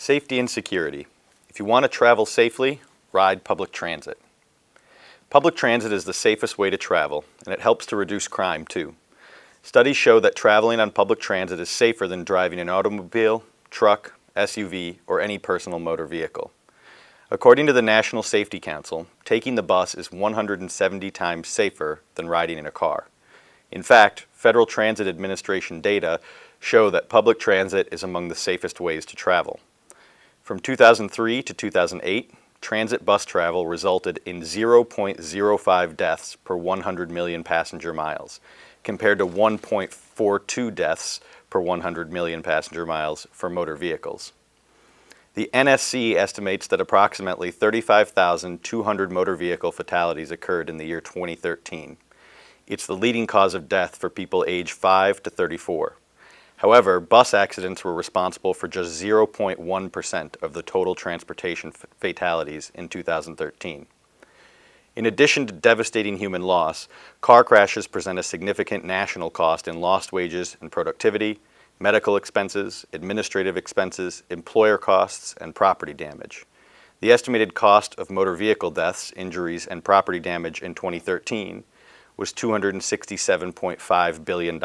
Safety and security. If you want to travel safely, ride public transit. Public transit is the safest way to travel, and it helps to reduce crime too. Studies show that traveling on public transit is safer than driving an automobile, truck, SUV, or any personal motor vehicle. According to the National Safety Council, taking the bus is 170 times safer than riding in a car. In fact, Federal Transit Administration data show that public transit is among the safest ways to travel. From 2003 to 2008, transit bus travel resulted in 0.05 deaths per 100 million passenger miles, compared to 1.42 deaths per 100 million passenger miles for motor vehicles. The NSC estimates that approximately 35,200 motor vehicle fatalities occurred in the year 2013. It's the leading cause of death for people aged 5 to 34. However, bus accidents were responsible for just 0.1% of the total transportation fatalities in 2013. In addition to devastating human loss, car crashes present a significant national cost in lost wages and productivity, medical expenses, administrative expenses, employer costs, and property damage. The estimated cost of motor vehicle deaths, injuries, and property damage in 2013 was $267.5 billion.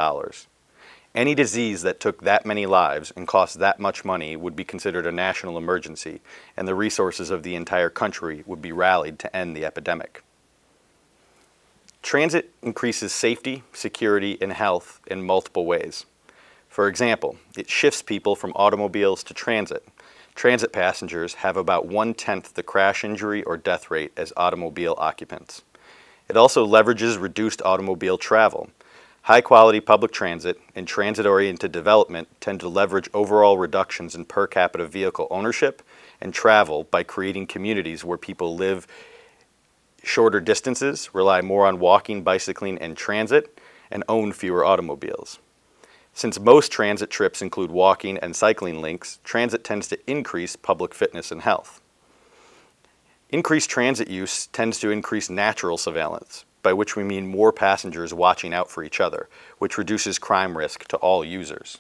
Any disease that took that many lives and cost that much money would be considered a national emergency, and the resources of the entire country would be rallied to end the epidemic. Transit increases safety, security, and health in multiple ways. For example, it shifts people from automobiles to transit. Transit passengers have about 1/10 the crash injury or death rate as automobile occupants. It also leverages reduced automobile travel. High-quality public transit and transit-oriented development tend to leverage overall reductions in per capita vehicle ownership and travel by creating communities where people live shorter distances, rely more on walking, bicycling, and transit, and own fewer automobiles. Since most transit trips include walking and cycling links, transit tends to increase public fitness and health. Increased transit use tends to increase natural surveillance, by which we mean more passengers watching out for each other, which reduces crime risk to all users.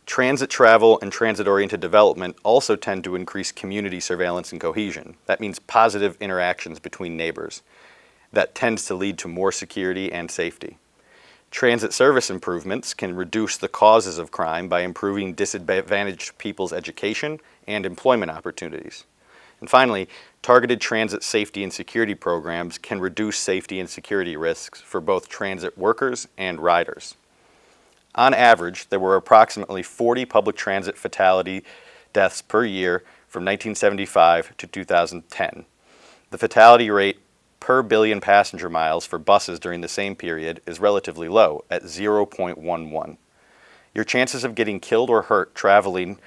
Transit travel and transit-oriented development also tend to increase community surveillance and cohesion. That means positive interactions between neighbors. That tends to lead to more security and safety. Transit service improvements can reduce the causes of crime by improving disadvantaged people's education and employment opportunities. And finally, targeted transit safety and security programs can reduce safety and security risks for both transit workers and riders. On average, there were approximately 40 public transit fatality deaths per year from 1975 to 2010. The fatality rate per billion passenger miles for buses during the same period is relatively low at 0.11. Your chances of getting killed or hurt traveling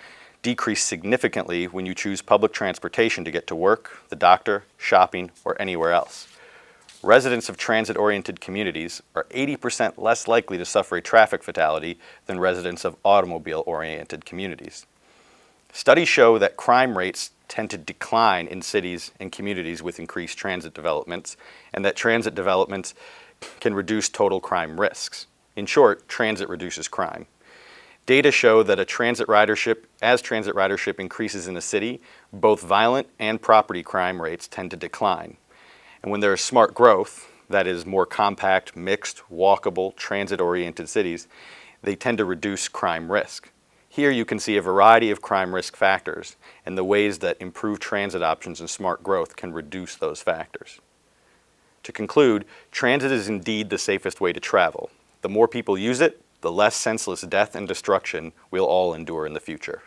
decrease significantly when you choose public transportation to get to work, the doctor, shopping, or anywhere else. Residents of transit-oriented communities are 80% less likely to suffer a traffic fatality than residents of automobile-oriented communities. Studies show that crime rates tend to decline in cities and communities with increased transit developments, and that transit developments can reduce total crime risks. In short, transit reduces crime. Data show that as transit ridership increases in a city, both violent and property crime rates tend to decline. And when there is smart growth, that is more compact, mixed, walkable, transit-oriented cities, they tend to reduce crime risk. Here you can see a variety of crime risk factors and the ways that improved transit options and smart growth can reduce those factors. To conclude, transit is indeed the safest way to travel. The more people use it, the less senseless death and destruction we'll all endure in the future.